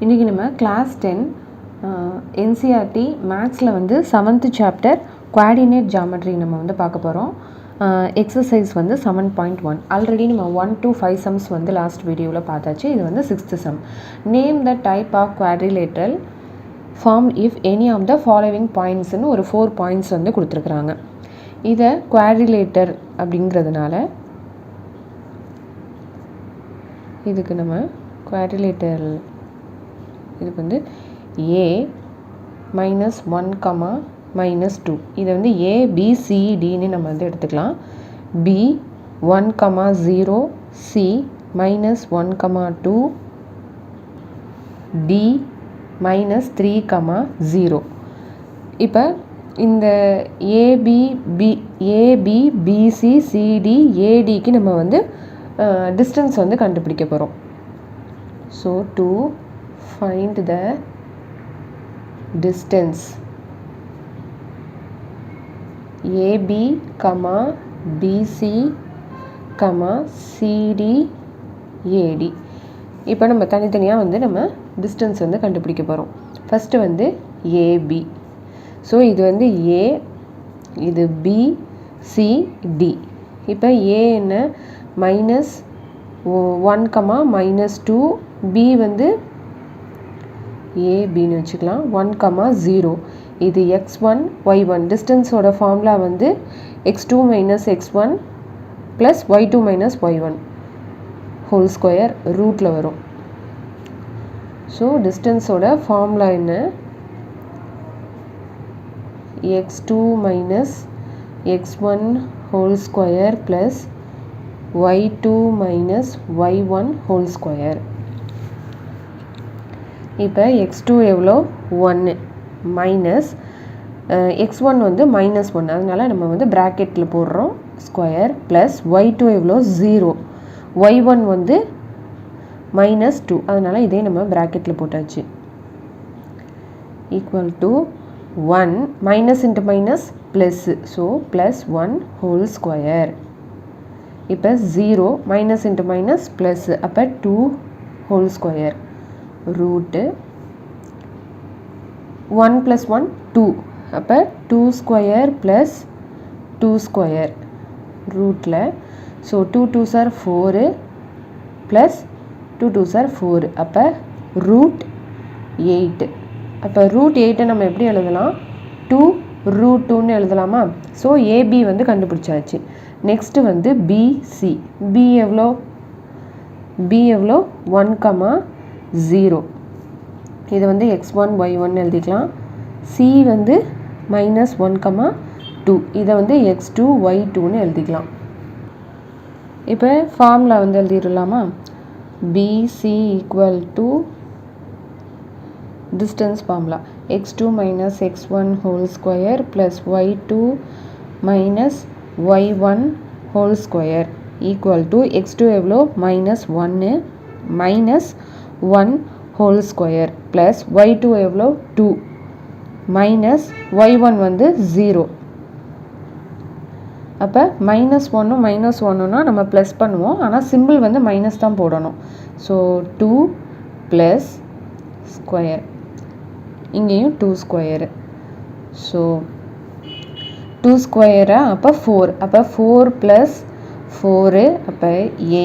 இன்றைக்கி நம்ம class 10 NCERT மேக்ஸில் வந்து 7th சாப்டர் குவாடினேட் ஜாமெட்ரி நம்ம வந்து பார்க்க போகிறோம். எக்ஸசைஸ் வந்து 7.1 ஆல்ரெடி நம்ம 1 to 5 சம்ஸ் வந்து லாஸ்ட் வீடியோவில் பார்த்தாச்சு. இது வந்து 6th sum. Name the type of quadrilateral form if any of the following பாயிண்ட்ஸ்னு ஒரு 4 பாயிண்ட்ஸ் வந்து கொடுத்துருக்குறாங்க. இதை குவாட்ரிலேட்டர் அப்படிங்கிறதுனால இதுக்கு நம்ம குவாட்ரிலேட்டர் இதுக்கு வந்து a -1, -2 இதை வந்து ABCDன்னு நம்ம வந்து எடுத்துக்கலாம். B 1, 0, C -1, 2, D -3, 0. இப்போ இந்த ABBCCD நம்ம வந்து டிஸ்டன்ஸ் வந்து கண்டுபிடிக்க போகிறோம். So to find the distance AB, BC, CD, AD. இப்போ நம்ம தனித்தனியாக வந்து நம்ம டிஸ்டன்ஸ் வந்து கண்டுபிடிக்க போகிறோம். ஃபஸ்ட்டு வந்து AB. ஸோ இது வந்து A, இது B, C, D. இப்போ A என்ன -1, -2, B வந்து ABன்னு வச்சுக்கலாம். 1, 0 இது x1 y1 டிஸ்டன்ஸோட ஃபார்முலா வந்து x2 - x1 + y2 - y1 whole square ரூட்டில் வரும். ஸோ டிஸ்டன்ஸோட ஃபார்முலா என்ன? x2 - x1 whole square + y2 - y1 whole square. இப்போ x2 எவ்வளோ? 1 மைனஸ் x1 வந்து -1, அதனால் நம்ம வந்து ப்ராக்கெட்டில் போடுறோம் ஸ்கொயர் ப்ளஸ் y2 எவ்வளோ? 0, y1 வந்து -2, அதனால் இதே நம்ம ப்ராக்கெட்டில் போட்டாச்சு. Equal to 1 minus into minus plus, so +1 whole square. இப்போ 0 மைனஸ் இன்ட்டு மைனஸ் ப்ளஸ்ஸு, அப்போ 2 ஹோல் ஸ்கொயர் ரூட்டு 1 + 1 2, அப்போ 2 ஸ்கொயர் ப்ளஸ் 2 ஸ்கொயர் ரூட்டில். So 2 2s are 4 plus 2 2s are 4, அப்போ √8. அப்போ √8 நம்ம எப்படி எழுதலாம்? 2√2ன்னு எழுதலாமா? ஸோ ஏபி வந்து கண்டுபிடிச்சாச்சு. நெக்ஸ்ட்டு வந்து பிசி. பி எவ்வளோ? 1, 0 இது வந்து x1 y1 எழுதிக்கலாம். C வந்து -1, 2 இதை வந்து x2 y2ன்னு எழுதிக்கலாம். இப்போ ஃபார்முலா வந்து எழுதிடலாமா? BC = distance formula x2 - x1 whole square plus y2 - y1 whole square equal to x2 எவ்வளோ? -1 -1 ஹோல் ஸ்கொயர் ப்ளஸ் y2 எவ்வளோ? 2 மைனஸ் y1 வந்து 0. அப்போ -1 -1னா நம்ம ப்ளஸ் பண்ணுவோம், ஆனால் சிம்பிள் வந்து மைனஸ் தான் போடணும். ஸோ 2 ப்ளஸ் ஸ்கொயர், இங்கேயும் 2 ஸ்கொயரு. ஸோ 2 ஸ்கொயரா? அப்போ 4, அப்போ 4 + 4, அப்போ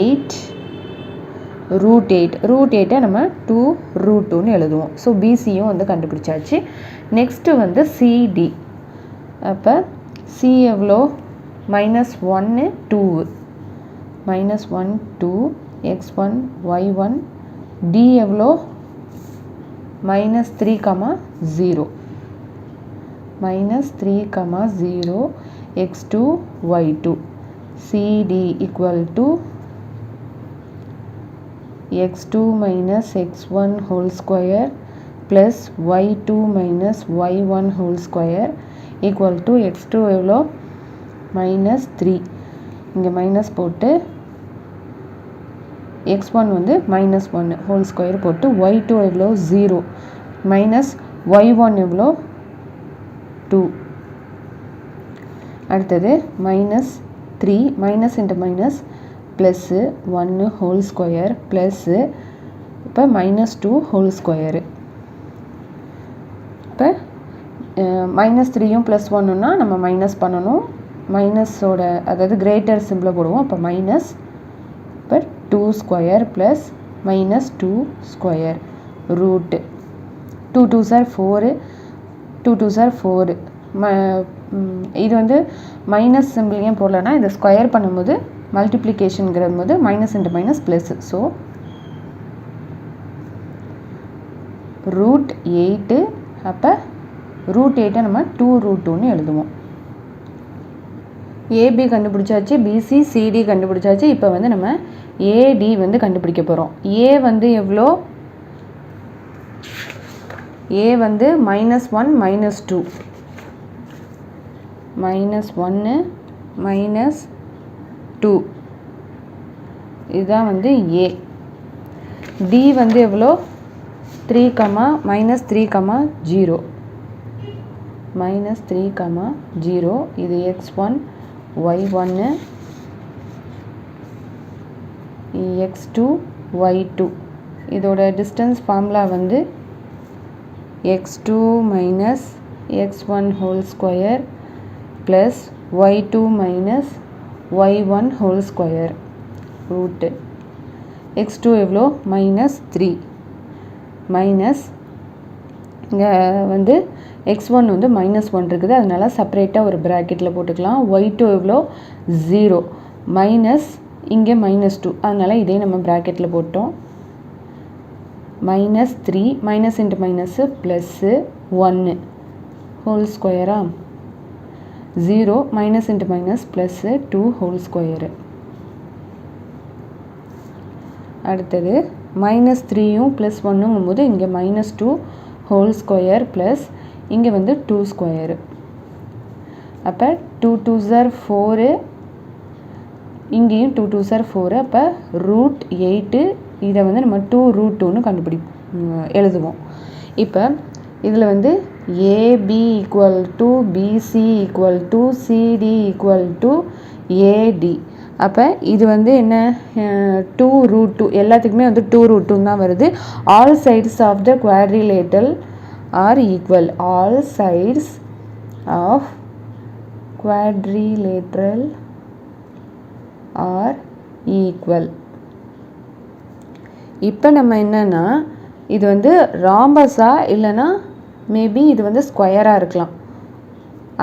8 √8 நம்ம 2√2ன்னு எழுதுவோம். ஸோ பிசியும் வந்து கண்டுபிடிச்சாச்சு. நெக்ஸ்ட்டு வந்து சிடி. அப்போ சி எவ்வளோ? -1 2 -1 2 x1 y1. டி எவ்வளோ? -3, 0 -3, 0 x2 y2. CD = x2 - x1 whole square plus y2 - y1 whole square equal to x2 எவ்வளோ? -3, இங்கே மைனஸ் போட்டு x1 வந்து -1 ஹோல் ஸ்கொயர் போட்டு y2 எவ்வளோ? 0 மைனஸ் y1 எவ்வளோ? 2. அடுத்தது -3 minus into minus plus 1 whole square plus இப்போ -2 ஹோல் ஸ்கொயரு. இப்போ -3யும் +1ன்னா நம்ம மைனஸ் பண்ணணும். மைனஸோட அதாவது கிரேட்டர் சிம்பிளை போடுவோம். அப்போ மைனஸ், இப்போ 2 square plus -2 square route 2 2s are 4, 2 2s are 4. இது வந்து மைனஸ் சிம்பிள் ஏன் போடலன்னா இதை ஸ்கொயர் பண்ணும்போது மல்டிப்ளிகேஷனுங்கிற போது minus into minus plus. So √8. அப்போ √8 நம்ம 2√2ன்னு எழுதுவோம். ஏபி கண்டுபிடிச்சாச்சு, பிசி சிடி கண்டுபிடிச்சாச்சு. இப்போ வந்து நம்ம ஏடி வந்து கண்டுபிடிக்க போகிறோம். ஏ வந்து எவ்வளோ? ஏ வந்து -1 -2 -1 -2 இதுதான் வந்து ஏ. டி வந்து எவ்வளோ? 3, -3, 0 -3, 0. இது x1 y1 x2 y2. இதோட டிஸ்டன்ஸ் ஃபார்முலா வந்து x2 minus x1 whole square plus y2 minus y1 whole square root x2 எவ்வளோ? -3 மைனஸ் இங்கே வந்து x1 வந்து -1 இருக்குது, அதனால செப்பரேட்டாக ஒரு ப்ராக்கெட்டில் போட்டுக்கலாம். y2 எவ்வளோ? 0 மைனஸ் இங்கே -2, அதனால் இதே நம்ம ப்ராக்கெட்டில் போட்டோம். -3 minus into minus plus 1 whole ஸ்கொயரா 0 minus into minus plus 2 whole square. அடுத்தது -3யும் +1ங்கும் போது இங்கே -2 ஹோல் ஸ்கொயர் ப்ளஸ் இங்கே வந்து 2 ஸ்கொயரு. அப்போ 2 2s are 4, இங்கேயும் 2 2s are 4. அப்போ √8 இதை வந்து நம்ம 2√2ன்னு எழுதுவோம். இப்போ இதில் வந்து AB equal to BC equal to CD equal to AD. அப்போ இது வந்து என்ன? 2√2 எல்லாத்துக்குமே வந்து 2√2 தான் வருது. All sides of the quadrilateral are equal. All sides of quadrilateral are equal. இப்போ நம்ம என்னன்னா இது வந்து ராம்பஸா இல்லைன்னா மேபி இது வந்து ஸ்கொயராக இருக்கலாம்.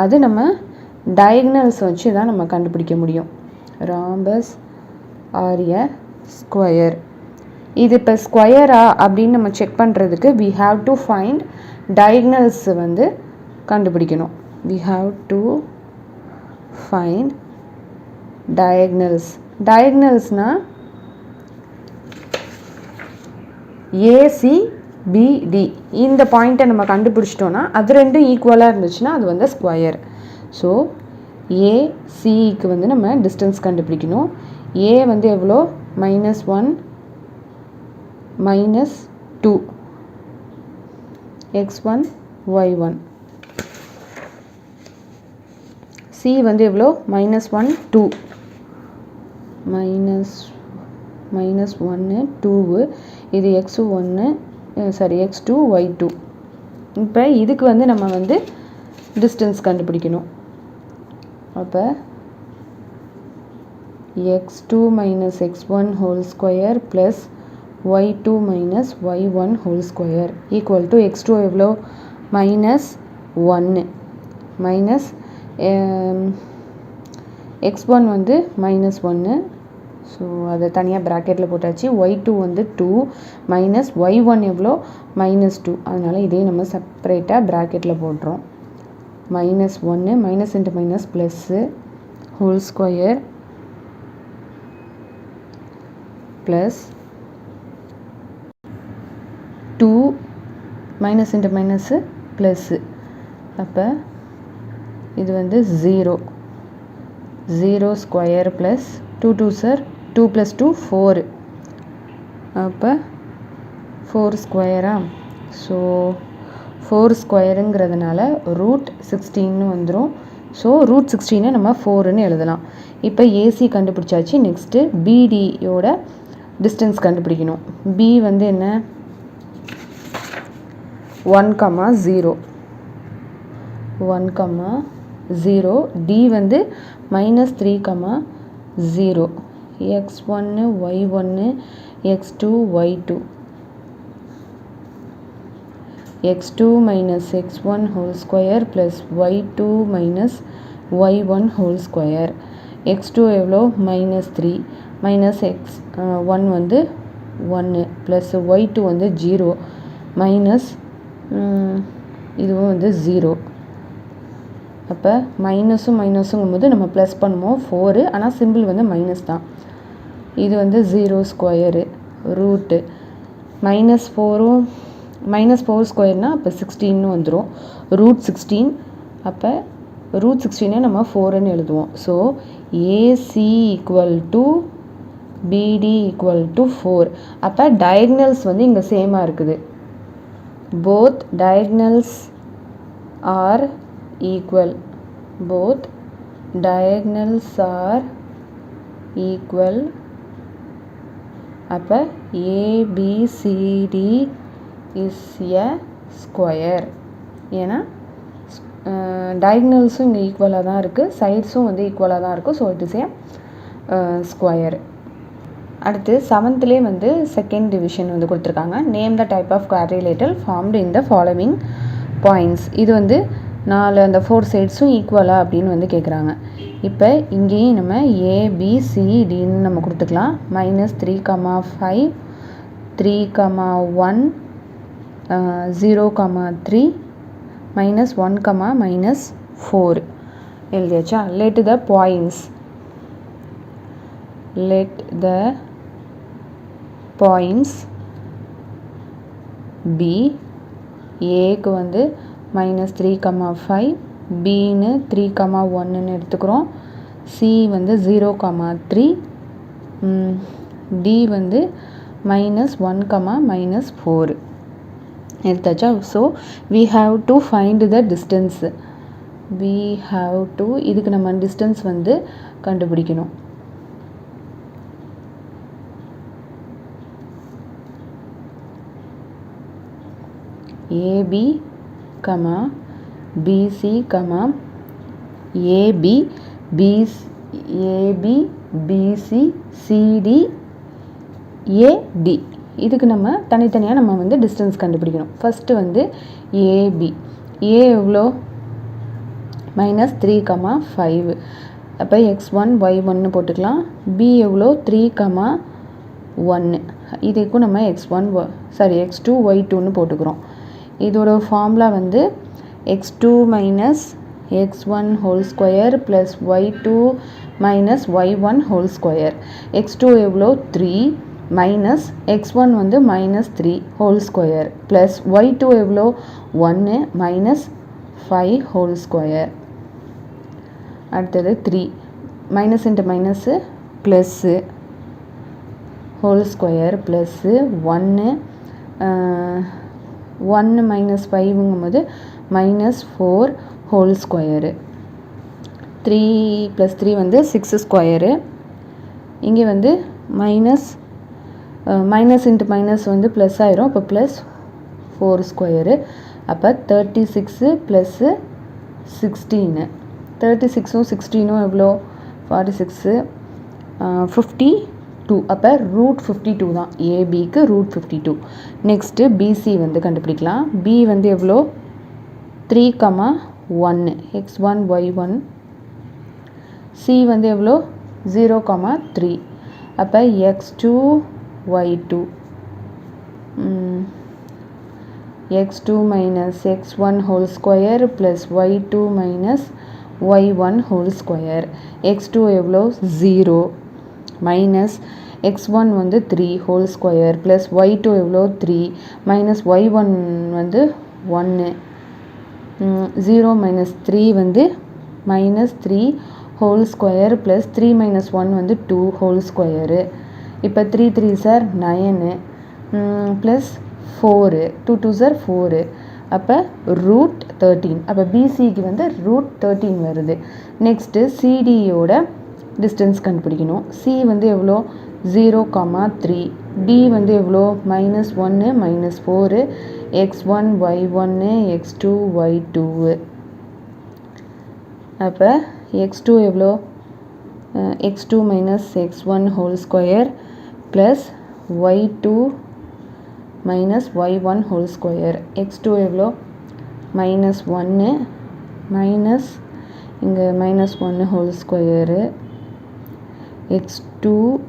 அது நம்ம டயகனல்ஸ் வச்சு தான் நம்ம கண்டுபிடிக்க முடியும். Rhombus are a square. இது இப்போ ஸ்கொயரா அப்படின்னு நம்ம செக் பண்ணுறதுக்கு we have to find diagonals வந்து கண்டுபிடிக்கணும். we have to find diagonals. diagonalsனால் ACPD இந்த பாயிண்ட்டை நம்ம கண்டுபிடிச்சிட்டோன்னா அது ரெண்டும் ஈக்குவலாக இருந்துச்சுன்னா அது வந்து ஸ்கொயர். ஸோ ஏசிக்கு வந்து நம்ம டிஸ்டன்ஸ் கண்டுபிடிக்கணும். ஏ வந்து எவ்வளோ? -1 -2 x1 y1. சி வந்து எவ்வளோ? -1 2 -1 2. இது x2 y2. இப்போ இதுக்கு வந்து நம்ம வந்து டிஸ்டன்ஸ் கண்டுபிடிக்கணும். அப்போ x2 minus x1 whole square plus y2 minus y1 whole square equal to x2 எவ்வளோ? -1 minus x1 வந்து -1. ஸோ அதை தனியாக ப்ராக்கெட்டில் போட்டாச்சு. y2 வந்து 2 மைனஸ் y1 எவ்வளோ? -2. அதனால் இதே நம்ம செப்பரேட்டாக ப்ராக்கெட்டில் போடுறோம். -1 minus into minus plus whole square plus 2 minus into minus plus. அப்போ இது வந்து 0 ஸ்கொயர் ப்ளஸ் 2 2s are 2 + 2 4. அப்போ 4 ஸ்கொயரா. ஸோ 4 ஸ்கொயருங்கிறதுனால √16 வந்துடும். ஸோ √16 நம்ம 4ன்னு எழுதலாம். இப்போ ஏசி கண்டுபிடிச்சாச்சு. நெக்ஸ்ட்டு பிடியோட டிஸ்டன்ஸ் கண்டுபிடிக்கணும். பி வந்து என்ன 1,0 1,0, டி வந்து -3,0, x1 y1 x2 y2 x2 minus x1 whole square plus y2 minus y1 whole square. x2 எவ்வளோ -3 minus x1 வந்து 1 plus y2 வந்து 0 minus இதுவும் வந்து 0. அப்போ மைனஸுங்கும் போது நம்ம ப்ளஸ் பண்ணுவோம் 4, ஆனால் சிம்பிள் வந்து மைனஸ் தான். இது வந்து 0 ஸ்கொயரு ரூட்டு -4 ஸ்கொயர்னால் அப்போ 16 வந்துடும். ரூட் 16, அப்போ ரூட் 16 நம்ம 4ன்னு எழுதுவோம். So AC equal to BD equal to 4. அப்போ டயக்னல்ஸ் வந்து இங்கே சேமாக இருக்குது. Both diagonals are equal. Both diagonals are equal. அப்போ ABCD is a square. ஏன்னா diagonalஸும் இங்கே ஈக்குவலாக தான் இருக்குது, சைட்ஸும் வந்து ஈக்குவலாக தான் இருக்குது. So it is a square. அடுத்து 7th வந்து செகண்ட் டிவிஷன் வந்து கொடுத்துருக்காங்க. Name the type of quadrilateral formed in the following points. இது வந்து 4 அந்த 4 சைட்ஸும் ஈக்குவலாக அப்படின்னு வந்து கேட்குறாங்க. இப்போ இங்கேயும் நம்ம ஏபிசிடின்னு நம்ம கொடுத்துக்கலாம். -3,5 3,1 0,3 -1, -4 எழுதியாச்சா? Let the points be. ஏக்கு வந்து -3,5, பின்னு 3,1ன்னு எடுத்துக்கிறோம். சி வந்து 0,3, டி வந்து -1, -4 எடுத்தாச்சா? So we have to find the distance. இதுக்கு நம்ம டிஸ்டன்ஸ் வந்து கண்டுபிடிக்கணும். AB BC, AB, BC, CD, AD. இதுக்கு நம்ம தனித்தனியாக நம்ம வந்து டிஸ்டன்ஸ் கண்டுபிடிக்கணும். ஃபஸ்ட்டு வந்து ஏபி. ஏ எவ்வளோ -3,5. அப்போ x1 y1 போட்டுக்கலாம். பி எவ்வளோ 3,1. இதுக்கும் நம்ம x2 y2ன்னு போட்டுக்கிறோம். இதோட ஃபார்முலா வந்து x2 minus x1 whole square plus y2 minus y1 whole square. x2 எவ்வளோ 3 minus x1 வந்து -3 whole square plus y2 எவ்வளோ 1 minus 5 whole square. அடுத்தது 3 minus into minus plus whole square plus 1 -5ங்கும் போது -4 whole square. 3 + 3 வந்து 6 square. இங்கே வந்து minus into minus வந்து plus ஆயிரும். அப்போ +4 ஸ்கொயரு. அப்போ 36 + 16. 36ம் 16ம் எவ்வளோ 46 52. அப்போ √52 தான். ஏபிக்கு √52. நெக்ஸ்ட்டு பிசி வந்து கண்டுபிடிக்கலாம். பி வந்து எவ்வளோ 3,1 x1 y1. சி வந்து எவ்வளோ 0,3. அப்போ x2 y2. x2 minus x1 whole square plus y2 minus y1 whole square. x2 எவ்வளோ 0 minus x1 வந்து 3 whole square plus y2 எவ்வளோ 3 minus y1 வந்து 1. 0 minus 3 வந்து -3 whole square plus 3 minus 1 வந்து 2 whole square. இப்போ 3 3s are 9 plus 4 2 2s are 4. அப்போ √13. அப்போ பிசிக்கு வந்து √13 வருது. நெக்ஸ்ட்டு சிடியோட டிஸ்டன்ஸ் கண்டுபிடிக்கணும். சி வந்து எவ்வளோ 0,3. D வந்து எவ்வளோ -1 -4 x1 y1 x2 y2. அப்போ x2 எவ்வளோ x2 minus x1 whole square plus y2 minus y1 whole square. x2 எவ்வளோ -1 minus இங்கே -1 whole square x2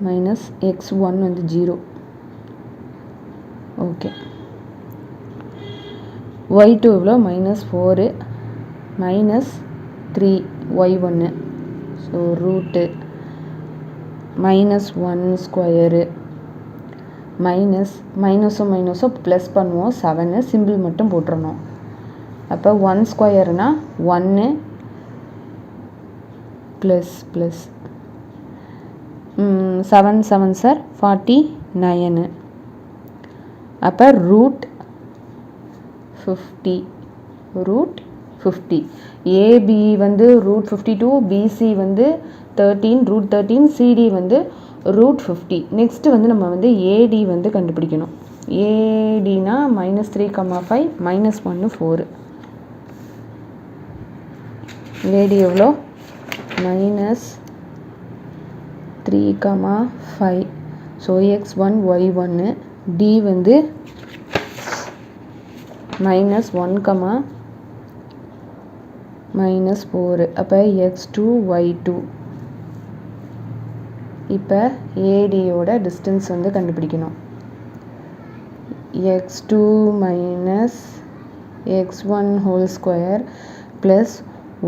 minus x1 வந்து 0. ஓகே y2 எவ்வளோ -4 minus 3 y1. So root -1 square மைனஸும் plus பண்ணுவோம் 7 simple மட்டும் போட்டுறணும். அப்போ 1 ஸ்கொயர்னா 1 ப்ளஸ் 7 7 சார் 49. அப்போ ரூட் 50 ஏபி வந்து ரூட் 52 பிசி வந்து 13 ரூட் 13 சிடி வந்து ரூட் 50. நெக்ஸ்ட்டு வந்து நம்ம வந்து ஏடி வந்து கண்டுபிடிக்கணும். ஏடினா -3,5 -1 4. ஏடி எவ்வளோ -3,5. So x1 y1. டி வந்து -1, -4. அப்போ x2 y2. இப்போ ஏடியோட டிஸ்டன்ஸ் வந்து கண்டுபிடிக்கணும். x2 minus x1 whole square plus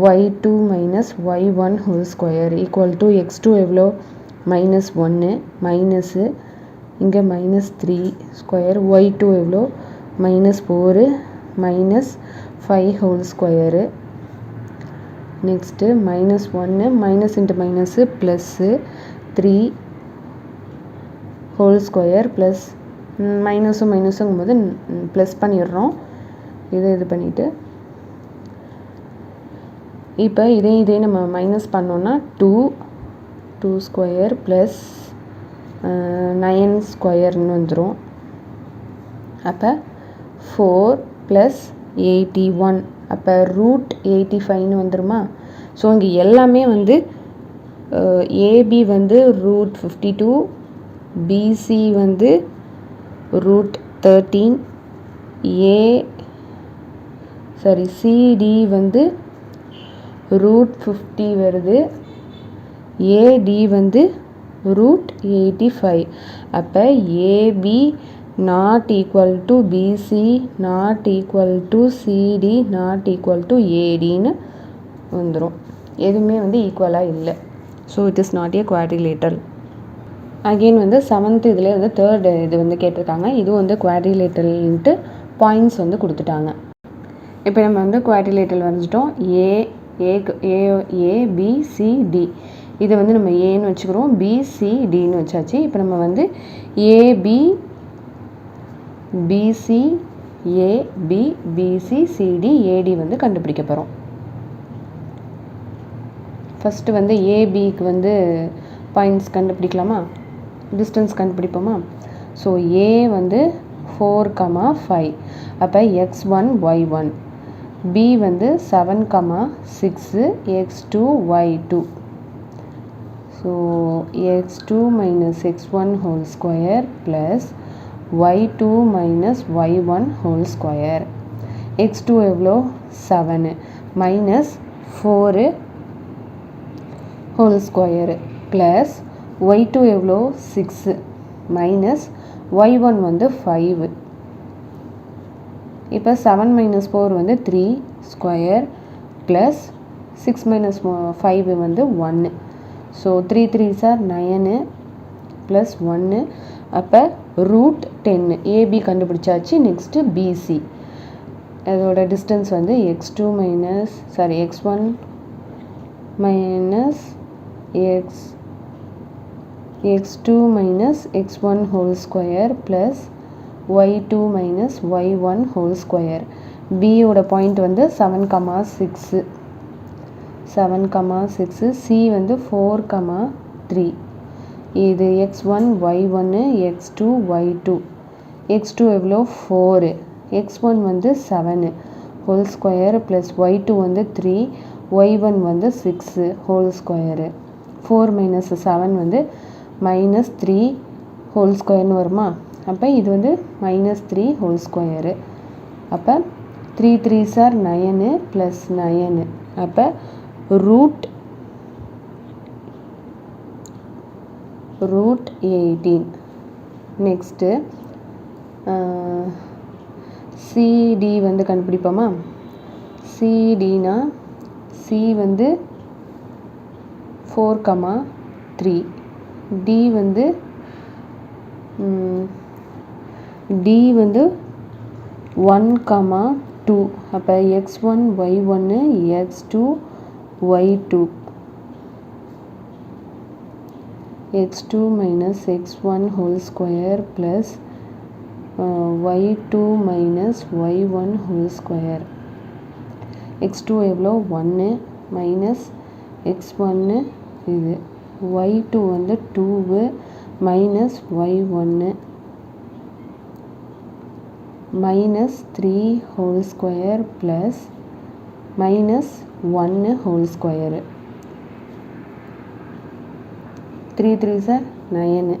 y2 minus y1 whole square equal to x2 எவ்வளோ -1 மைனஸு இங்கே -3 ஸ்கொயர் y2 எவ்வளோ -4 -5 whole square. Next -1 minus into minus plus 3 whole square plus மைனஸுங்கும் போது ப்ளஸ் பண்ணிடுறோம். இது பண்ணிவிட்டு இப்போ இதே நம்ம மைனஸ் பண்ணோன்னா 2 ஸ்கொயர் ப்ளஸ் 9 ஸ்கொயர்னு வந்துடும். அப்போ 4 ப்ளஸ் 81. அப்போ ரூட் 85ன்னு வந்துடுமா. ஸோ இங்கே எல்லாமே வந்து ஏபி வந்து ரூட் 52, பிசி வந்து ரூட் 13, சிடி வந்து ரூட் 50 வருது, ஏடி வந்து ரூட் 85. அப்போ AB not equal to BC not equal to CD not equal to ADன்னு வந்துடும். எதுவுமே வந்து ஈக்குவலாக இல்லை. So it is not a quadrilateral. Again வந்து 7th இதில் வந்து 3rd இது வந்து கேட்டிருக்காங்க. இதுவும் வந்து குவாட்ரிலேட்டரல்ன்ட்டு பாயிண்ட்ஸ் வந்து கொடுத்துட்டாங்க. இப்போ நம்ம வந்து குவாட்ரிலேட்டரல் வரைஞ்சிட்டோம். ஏபிசிடி இதை வந்து நம்ம ஏன்னு வச்சுக்கிறோம், பிசிடின்னு வச்சாச்சு. இப்போ நம்ம வந்து AB BC AB BC CD AD வந்து கண்டுபிடிக்க போகிறோம். ஃபஸ்ட்டு வந்து ஏபிக்கு வந்து பாயிண்ட்ஸ் கண்டுபிடிக்கலாமா, டிஸ்டன்ஸ் கண்டுபிடிப்போமா. ஸோ ஏ வந்து 4,5. அப்போ x1 y1. பி வந்து 7,6 x2 y2. So x2 minus x1 whole square plus y2 minus y1 whole square. x2 எவ்வளோ 7 minus 4 whole square plus y2 எவ்வளோ 6 minus y1 வந்து 5. இப்போ 7 minus 4 வந்து 3 square plus 6 minus 5 வந்து 1. So 3 3s are 9 plus 1. அப்போ root 10. AB கண்டுபிடிச்சாச்சு. Next PC அதோட distance வந்து x1 minus x2 minus x1 whole square plus y2 minus y1 whole square. b ஓட பாயிண்ட் வந்து 7,6. c வந்து 4,3. இது x1 y1 x2 y2. x2 எவ்வளோ 4, x1 வந்து 7 ஹோல் ஸ்கொயர் ப்ளஸ் y2 வந்து 3, y1 வந்து 6 ஹோல் ஸ்கொயரு. 4 மைனஸ் 7 வந்து -3 ஹோல் ஸ்கொயர்னு வருமா? அப்போ இது வந்து -3 ஹோல் ஸ்கொயரு. அப்போ 3 3s are 9 ப்ளஸ் 9. அப்போ ரூட் 18. நெக்ஸ்ட்டு சிடி வந்து கண்டுபிடிப்போமா? சிடினா சி வந்து 4, 3, டி வந்து 1, 2. அப்போ x1 y1 x2 y2. x2 minus x1 whole square plus y2 minus y1 whole square. x2 எவ்வளோ 1 மைனஸ் x1 இது, y2 வந்து 2 minus y1 minus 3 whole square plus minus 1 whole square. 3 3s are 9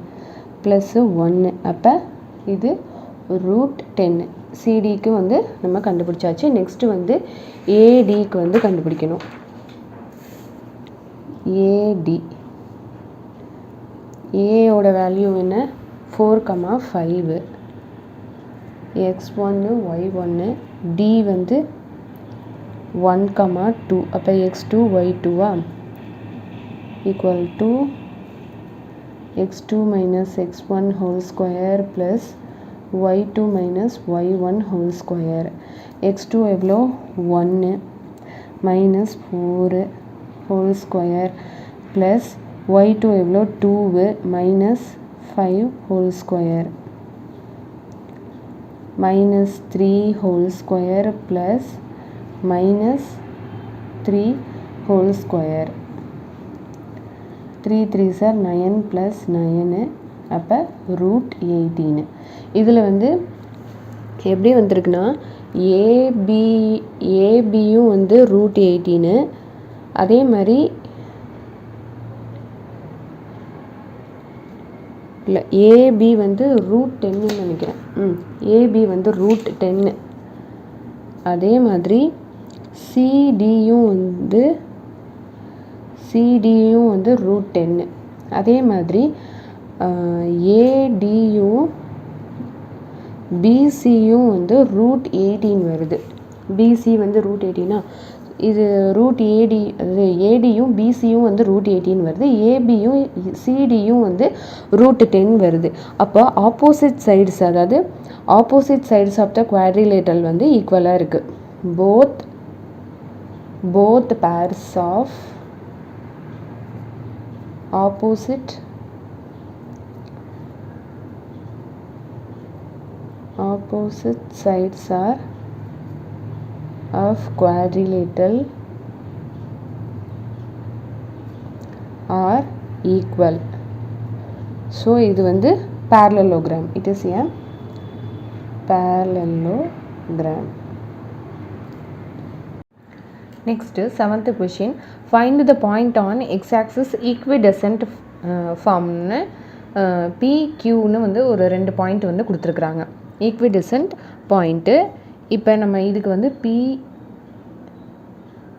plus 1. அப்போ இது root 10. சிடிக்கு வந்து நம்ம கண்டுபிடிச்சாச்சு. Next வந்து ஏடிக்கு வந்து கண்டுபிடிக்கணும். ஏடி ஏயோட வேல்யூ என்ன? 4, 5 x1 y1. டி வந்து 1, 2. அப்போ x2 y2 equal to x2 minus x1 whole square plus y2 minus y1 whole square. x2 எவ்வளோ 1 minus 4 whole square plus y2 எவ்வளோ 2 minus 5 whole square minus 3 whole square plus minus 3 whole square. 3 3s are 9 plus 9. அப்போ root 18. இதில் வந்து எப்படி வந்திருக்குன்னா ஏபியும் வந்து root 18. அதே மாதிரி இல்லை ஏபி வந்து ரூட் 10ன்னு நினைக்கிறேன். ஏபி வந்து ரூட் 10. அதே மாதிரி சிடியும் வந்து ரூட் 10. அதே மாதிரி ஏடியும் பிசியும் வந்து ரூட் 18 வருது. பிசி வந்து ரூட் 18. இது ரூட் ஏடி, அது ஏடியும் பிசியும் வந்து ரூட் 18 வருது. ஏபியும் சிடியும் வந்து ரூட் 10 வருது. அப்போ ஆப்போசிட் சைட்ஸ், அதாவது opposite sides of the quadrilateral வந்து ஈக்குவலாக இருக்குது. Both pairs of opposite sides are of quadrilateral are equal. So இது வந்து parallelogram. It is a parallelogram. Next, 7th question. Find the point on x-axis equidistant form. PQன்னு வந்து ஒரு 2 point வந்து கொடுத்துருக்குறாங்க. ஈக்விடிசன்ட் point. இப்போ நம்ம இதுக்கு வந்து P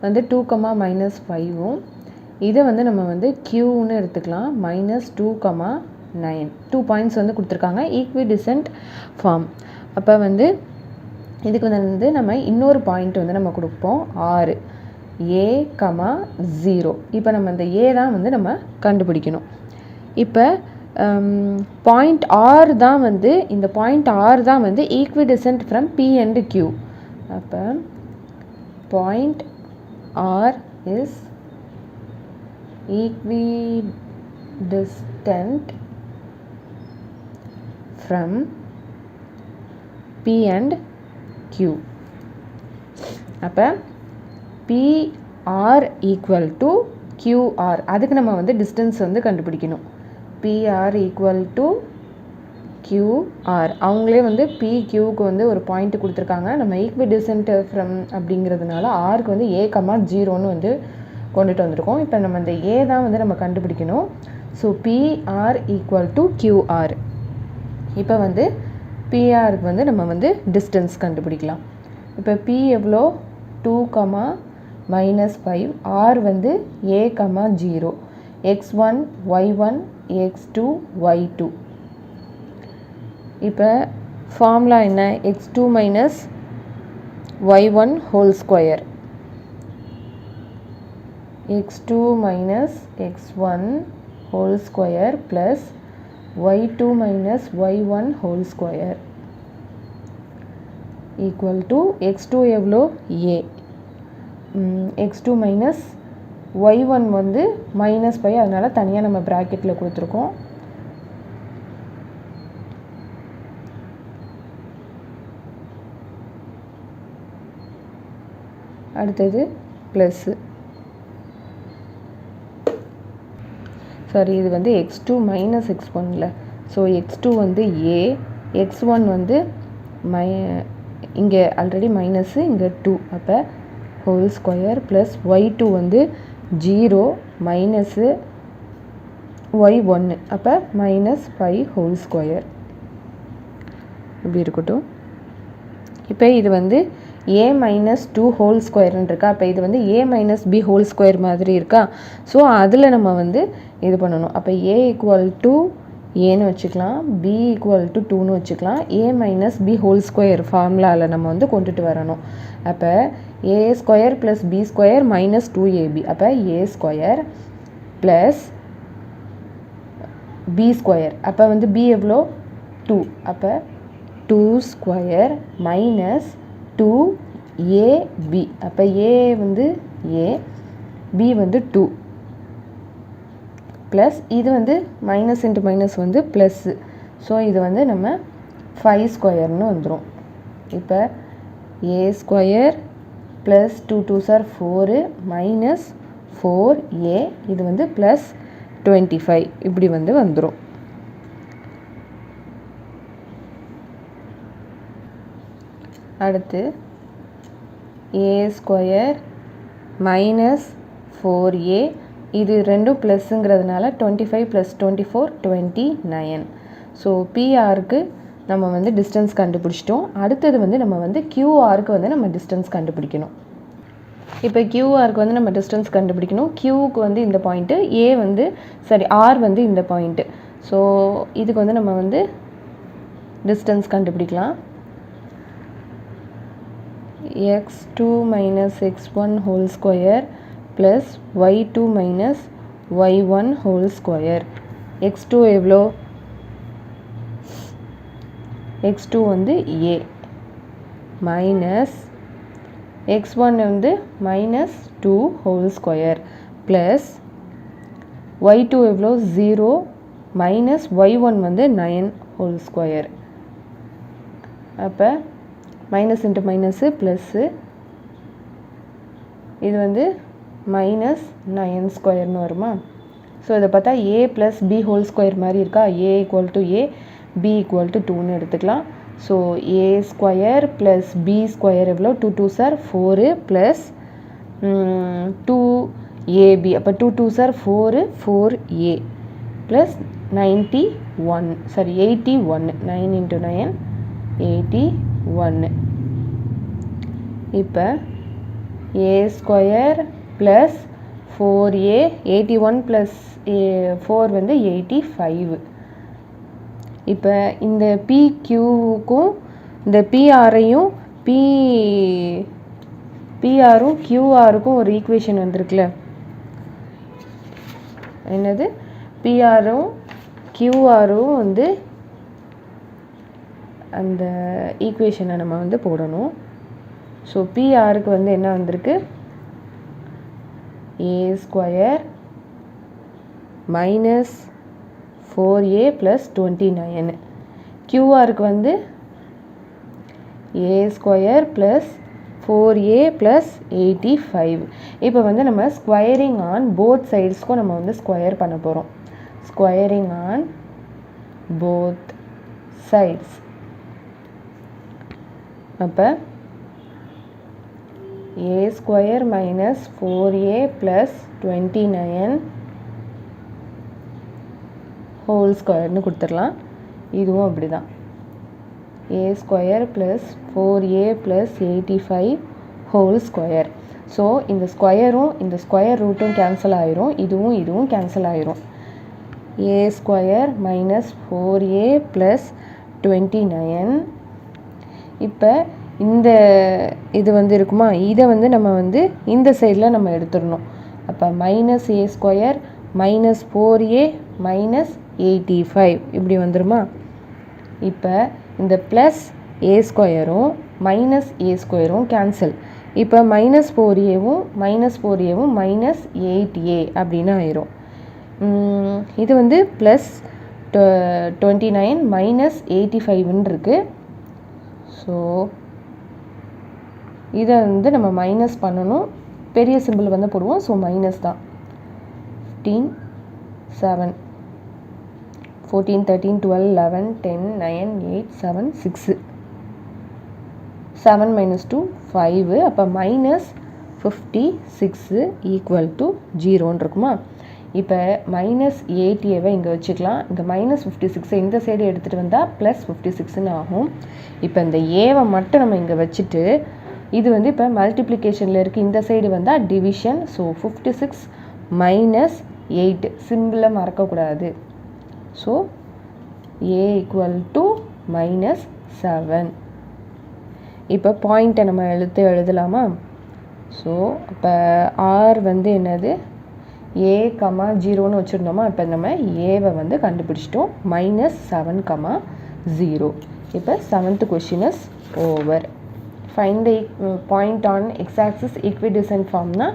வந்து 2, -5ம், இதை வந்து நம்ம வந்து Qன்னு எடுத்துக்கலாம். -2, 9. 2 பாயிண்ட்ஸ் வந்து கொடுத்துருக்காங்க. ஈக்விடிசன்ட் ஃபார்ம். அப்போ வந்து இதுக்கு வந்து நம்ம இன்னொரு பாயிண்ட் வந்து நம்ம கொடுப்போம் 6, A, 0. இப்போ நம்ம இந்த ஏ தான் வந்து நம்ம கண்டுபிடிக்கணும். இப்போ பாயிண்ட் ஆர் தான் வந்து, இந்த பாயிண்ட் ஆர் தான் வந்து equidistant from P and Q. அப்போ point R is equidistant from P and Q. அப்போ PR ஈக்குவல் டு QR. அதுக்கு நம்ம வந்து டிஸ்டன்ஸ் வந்து கண்டுபிடிக்கணும். P PR equal to QR. அவங்களே வந்து பிக்யூக்கு வந்து ஒரு பாயிண்ட் கொடுத்துருக்காங்க. நம்ம ஈக்விடிசன்ட் ஃப்ரம் அப்படிங்கிறதுனால ஆருக்கு வந்து ஏ கமா 0ன்னு வந்து கொண்டுட்டு வந்திருக்கோம். இப்போ நம்ம இந்த ஏ தான் வந்து நம்ம கண்டுபிடிக்கணும். So PR equal to QR. இப்போ வந்து பிஆருக்கு வந்து நம்ம வந்து டிஸ்டன்ஸ் கண்டுபிடிக்கலாம். இப்போ பி எவ்வளோ 2, -5, ஆர் வந்து ஏ comma 0, x1 y1 x2 y2. இப்போ ஃபார்முலா என்ன? x2 minus y1 whole square, x2 minus x1 whole square plus y2 minus y1 whole square equal to x2 எவ்வளோ? a, x2 மைனஸ் y1 வந்து -5, அதனால் தனியாக நம்ம ப்ராக்கெட்டில் கொடுத்துருக்கோம். அடுத்தது ப்ளஸ்ஸு, சாரி இது வந்து x2 மைனஸ் x1ல. ஸோ x2 வந்து a, x1 வந்து இங்கே ஆல்ரெடி மைனஸு, இங்கே 2, அப்போ ஹோல் ஸ்கொயர் ப்ளஸ் y2 வந்து 0 மைனஸு y1, அப்போ -5 ஹோல் ஸ்கொயர் இப்படி இருக்கட்டும். இப்போ இது வந்து a மைனஸ் 2 ஹோல் ஸ்கொயர்னு இருக்கா. அப்போ இது வந்து a minus b whole square மாதிரி இருக்கா. ஸோ அதில் நம்ம வந்து இது பண்ணணும். அப்போ a ஈக்குவல் டு ஏன்னு வச்சுக்கலாம், b ஈக்குவல் டு 2ன்னு வச்சுக்கலாம். a minus b whole square ஃபார்முலாவில் நம்ம வந்து கொண்டுட்டு வரணும். அப்போ a square plus b square minus 2ab, அப்போ a square plus b square, அப்போ வந்து b எவ்வளோ? 2, அப்போ 2 ஸ்கொயர் மைனஸ் 2ab, அப்போ a வந்து a, b வந்து 2 ப்ளஸ் இது வந்து மைனஸ் இன்ட்டு மைனஸ் வந்து ப்ளஸ்ஸு. ஸோ இது வந்து நம்ம 5 ஸ்கொயர்னு வந்துடும். இப்போ a square plus 2 2s are 4 minus 4a, இது வந்து ப்ளஸ் 25 இப்படி வந்து வந்துடும். அடுத்து a ஸ்கொயர் மைனஸ் 4a, இது ரெண்டும் ப்ளஸ்ஸுங்கிறதுனால 25 ப்ளஸ் 24 29. ஸோ பிஆருக்கு நம்ம வந்து டிஸ்டன்ஸ் கண்டுபிடிச்சிட்டோம். அடுத்தது வந்து நம்ம வந்து கியூஆருக்கு வந்து நம்ம டிஸ்டன்ஸ் கண்டுபிடிக்கணும். இப்போ கியூஆருக்கு வந்து நம்ம டிஸ்டன்ஸ் கண்டுபிடிக்கணும். கியூவுக்கு வந்து இந்த பாயிண்ட்டு, ஏ வந்து ஆர் வந்து இந்த பாயிண்ட்டு. ஸோ இதுக்கு வந்து நம்ம வந்து டிஸ்டன்ஸ் கண்டுபிடிக்கலாம். x2 minus x1 whole square plus y2 minus y1 whole square. x2 எவ்வளோ? x2 வந்து a மைனஸ் x1 வந்து minus 2 whole square plus y2 எவ்வளோ? 0 மைனஸ் y1 வந்து 9 ஹோல் ஸ்கொயர். அப்போ மைனஸ் இன்ட்டு மைனஸு ப்ளஸ்ஸு, இது வந்து மைனஸ் 9 ஸ்கொயர்னு வருமா. ஸோ இதை பார்த்தா a plus b whole square மாதிரி இருக்கா. a equal to a, b equal to 2ன்னு எடுத்துக்கலாம். So a square plus b square எவ்வளோ? 2 2s are 4 ப்ளஸ் 2ab, அப்போ 2 2s are 4, 4a plus 81, 9 into 9 81. இப்போ a square plus 4a, 81 plus 4 வந்து 85. இப்போ இந்த பிக்யூவுக்கும் இந்த பிஆரையும் பிஆரும் கியூஆருக்கும் ஒரு ஈக்குவேஷன் வந்திருக்குல்ல. என்னது? பிஆரும் கியூஆரும் வந்து அந்த ஈக்குவேஷனை நம்ம வந்து போடணும். ஸோ பிஆருக்கு வந்து என்ன வந்திருக்கு? a square minus 4a plus 29. கியூஆருக்கு வந்து a square plus 4a plus 85. இப்போ வந்து நம்ம ஸ்கொயரிங் ஆன் போத் சைட்ஸ்க்கும் நம்ம வந்து ஸ்கொயர் பண்ண போகிறோம். squaring on both sides. அப்போ a square minus 4a plus 29 whole square னு கொடுத்துடலாம். இதுவும் அப்படி தான். a square plus 4a plus 85 whole square. So இந்த ஸ்கொயரும் இந்த ஸ்கொயர் ரூட்டும் கேன்சல் ஆயிரும். இதுவும் கேன்சல் ஆயிரும். a square minus 4a plus 29. இப்போ இந்த இது வந்து இருக்குமா, இதை வந்து நம்ம வந்து இந்த சைடில் நம்ம எடுத்துடணும். அப்போ minus a square minus 4a minus 85 இப்படி வந்துருமா. இப்போ இந்த ப்ளஸ் a ஸ்கொயரும் மைனஸ் a ஸ்கொயரும் கேன்சல். இப்போ மைனஸ் 4aவும் மைனஸ் 4aவும் மைனஸ் 8a அப்படின்னு ஆயிரும். இது வந்து ப்ளஸ் 29 மைனஸ் 85ன்னு இருக்குது. ஸோ இதை வந்து நம்ம மைனஸ் பண்ணணும். பெரிய சிம்பிள் வந்து போடுவோம். ஸோ மைனஸ் தான். 15 7 14 13 12 11 10 9 8 7 6 7 minus 2 5. அப்போ மைனஸ் 56 ஈக்குவல் டு 0ன்னு இருக்குமா. இப்போ மைனஸ் 80வை இங்கே வச்சுக்கலாம். இந்த மைனஸ் 56 இந்த சைடு எடுத்துகிட்டு வந்தால் ப்ளஸ் 56ன்னு ஆகும். இப்போ இந்த ஏவை மட்டும் நம்ம இங்கே வச்சுட்டு இது வந்து இப்போ மல்டிப்ளிகேஷனில் இருக்குது. இந்த சைடு வந்தால் டிவிஷன். ஸோ 56 மைனஸ் 8 சிம்பிளை மறக்கக்கூடாது. So a equal to minus 7. இப்போ பாயிண்ட்டை நம்ம எழுதலாமா. ஸோ இப்போ ஆர் வந்து என்னது a, 0ன்னு வச்சுருந்தோமா. இப்போ நம்ம ஏவை வந்து கண்டுபிடிச்சிட்டோம். மைனஸ் 7, 0. இப்போ 7th question is over. Find the point on x-axis equidistant formனா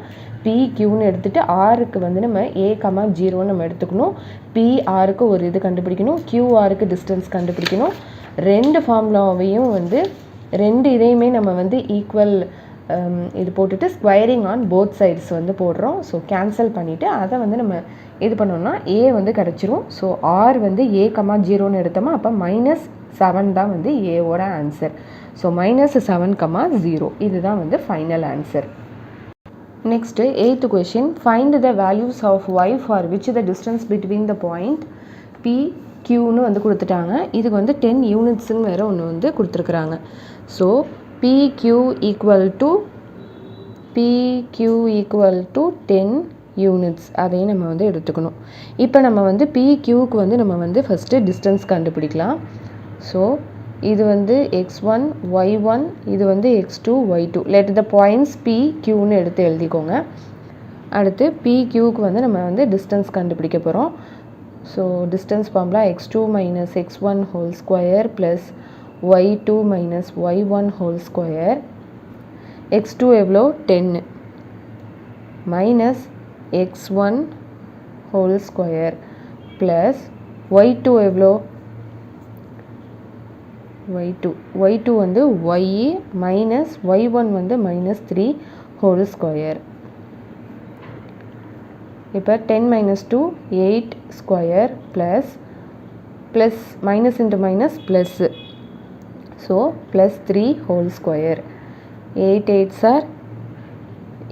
PQன்னு எடுத்துகிட்டு ஆருக்கு வந்து நம்ம a, 0ன்னு நம்ம எடுத்துக்கணும். PRக்கு ஒரு இது கண்டுபிடிக்கணும். QRக்கு டிஸ்டன்ஸ் கண்டுபிடிக்கணும். ரெண்டு ஃபார்முலாவையும் வந்து ரெண்டு இதையுமே நம்ம வந்து ஈக்குவல் இது போட்டுட்டு ஸ்கொயரிங் ஆன் போத் சைட்ஸ் வந்து போடுறோம். ஸோ கேன்சல் பண்ணிவிட்டு அதை வந்து நம்ம இது பண்ணோம்னா a வந்து கிடச்சிரும். ஸோ ஆர் வந்து a, 0ன்னு எடுத்தோமா. அப்போ மைனஸ் 7 தான் வந்து ஏவோட ஆன்சர். ஸோ மைனஸ் 7, 0 இதுதான் வந்து final answer. Next 8th question. Find the values of y for which the distance between the point PQன்னு வந்து கொடுத்துட்டாங்க. இதுக்கு வந்து 10 யூனிட்ஸுன்னு வேறு ஒன்று வந்து கொடுத்துருக்குறாங்க. So PQ equal to 10 units அதையும் நம்ம வந்து எடுத்துக்கணும். இப்போ நம்ம வந்து PQக்கு வந்து நம்ம வந்து ஃபஸ்ட்டு டிஸ்டன்ஸ் கண்டுபிடிக்கலாம். ஸோ இது வந்து x1 y1 இது வந்து x2 y2. Let the points PQன்னு எடுத்து எழுதிக்கோங்க. அடுத்து PQக்கு வந்து நம்ம வந்து டிஸ்டன்ஸ் கண்டுபிடிக்க போகிறோம். So distance formula x2 minus x1 whole square plus y2 minus y1 whole square. x2 எவ்வளோ 10 minus x1 whole square plus y2 எவ்வளோ y2 வந்து y மைனஸ் y1 வந்து மைனஸ் 3 ஹோல் ஸ்கொயர். இப்போ 10 minus 2 8 square plus minus into minus plus. So plus 3 whole square. 8 8s are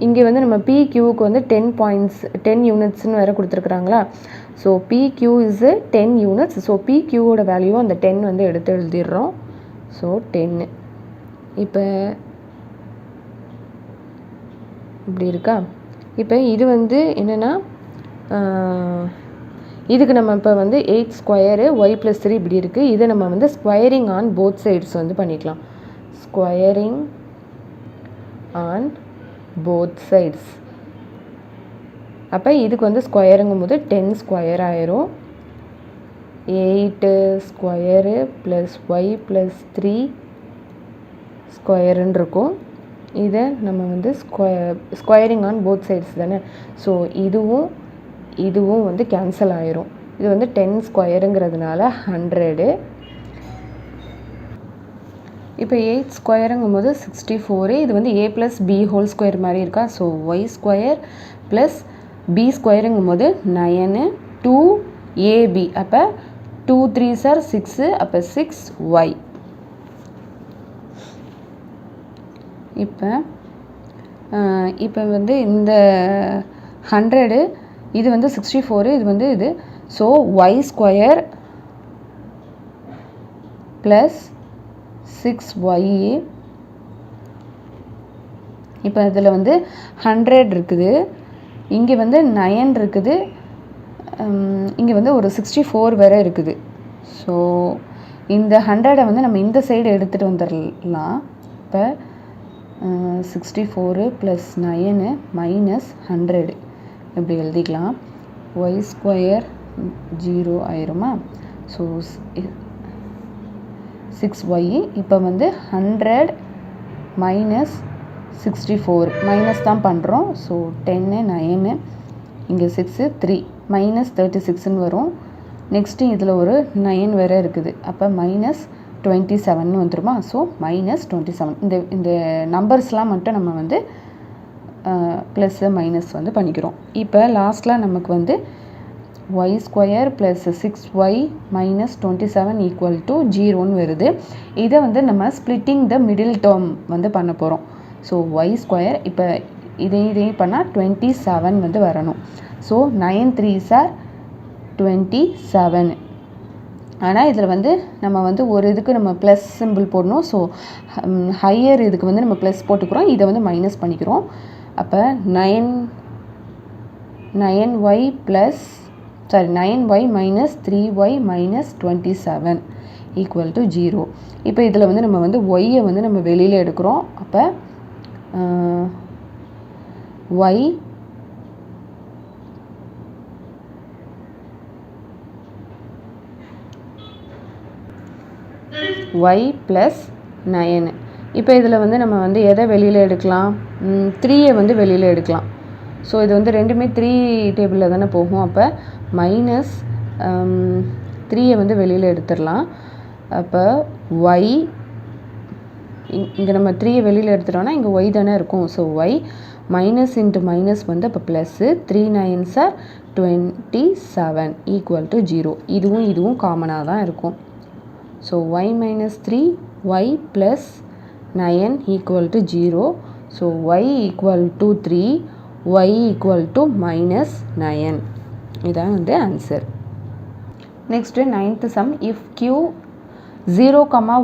இங்கே வந்து நம்ம PQக்கு வந்து 10 points 10 யூனிட்ஸ்னு வேறு கொடுத்துருக்குறாங்களா. So PQ is 10 units. So PQவோட வேல்யூ அந்த 10 வந்து எடுத்து எழுதிடுறோம். ஸோ 10. இப்போ இப்படி இருக்கா. இப்போ இது வந்து என்னென்னா இதுக்கு நம்ம இப்போ வந்து 8 ஸ்கொயரு y + 3 இப்படி இருக்குது. இதை நம்ம வந்து ஸ்கொயரிங் ஆன் போத் சைட்ஸ் வந்து பண்ணிக்கலாம். Squaring on both sides. அப்போ இதுக்கு வந்து ஸ்கொயருங்கும் போது 10 ஸ்கொயர் ஆயிரும். 8 ஸ்கொயரு ப்ளஸ் y + 3 ஸ்கொயருன்னு இருக்கும். இதை நம்ம வந்து ஸ்கொயரிங் ஆன் போத் சைட்ஸ் தானே. ஸோ இதுவும் வந்து கேன்சல் ஆயிரும். இது வந்து 10 ஸ்கொயருங்கிறதுனால 100. இப்போ 8 ஸ்கொயருங்கும் போது 64. இது வந்து a + b ஹோல் ஸ்கொயர் மாதிரி இருக்கா. So y square plus b ஸ்கொயருங்கும் போது 9 2 ஏபி. அப்போ 2 3s are 6, அப்போ 6y. இப்போ வந்து இந்த 100 இது வந்து 64, இது வந்து இது. So y square plus 6y. இப்போ இதில் வந்து 100 இருக்குது, இங்கே வந்து 9 இருக்குது, இங்கே வந்து ஒரு 64 வேறு இருக்குது. ஸோ இந்த 100 வந்து நம்ம இந்த சைடு எடுத்துகிட்டு வந்துடலாம். இப்போ 64 + 9 - 100 இப்படி எழுதிக்கலாம். y ஸ்கொயர் 0 ஆயிருமா? So 6y. இப்போ வந்து 100 - 64 மைனஸ் தான் பண்ணுறோம். ஸோ 10 9 இங்கே 6 3 -36ன்னு வரும். நெக்ஸ்ட்டு இதில் ஒரு 9 வேறு இருக்குது. அப்போ -27ன்னு வந்துருமா? ஸோ -27. இந்த நம்பர்ஸ்லாம் மட்டும் நம்ம வந்து ப்ளஸ்ஸு மைனஸ் வந்து பண்ணிக்கிறோம். இப்போ லாஸ்ட்டில் நமக்கு வந்து y ஸ்கொயர் ப்ளஸ் 6y - 27 = 0ன்னு வருது. இதை வந்து நம்ம ஸ்ப்ளிட்டிங் த மிடில் டேர்ம் வந்து பண்ண போகிறோம். ஸோ y ஸ்கொயர் இப்போ இதையும் பண்ணால் 27 வந்து வரணும். So 9 3s are 27. ஆனால் இதில் வந்து நம்ம வந்து ஒரு இதுக்கு நம்ம ப்ளஸ் சிம்பிள் போடணும். ஸோ ஹையர் இதுக்கு வந்து நம்ம ப்ளஸ் போட்டுக்கிறோம், இதை வந்து மைனஸ் பண்ணிக்கிறோம். அப்போ 9y - 3y - 27 = 0. இப்போ இதில் வந்து நம்ம வந்து ஒய்யை வந்து நம்ம வெளியில் எடுக்கிறோம். அப்போ y + 9. இப்போ இதில் வந்து நம்ம வந்து எதை வெளியில் எடுக்கலாம்? 3யை வந்து வெளியில் எடுக்கலாம். ஸோ இது வந்து ரெண்டுமே 3 டேபிளில் தானே போகும். அப்போ -3யை வந்து வெளியில் எடுத்துடலாம். அப்போ y இங்கே நம்ம 3யை வெளியில் எடுத்துட்டோம்னா இங்கே y தானே இருக்கும். So y minus into minus வந்து அப்போ ப்ளஸ்ஸு 3 9s are 27 = 0. இதுவும் காமனாக தான் இருக்கும். So y - 3 y + 9 = 0. So y = 3, y = -9. இதான் வந்து answer. Next 9th sum. If q 0,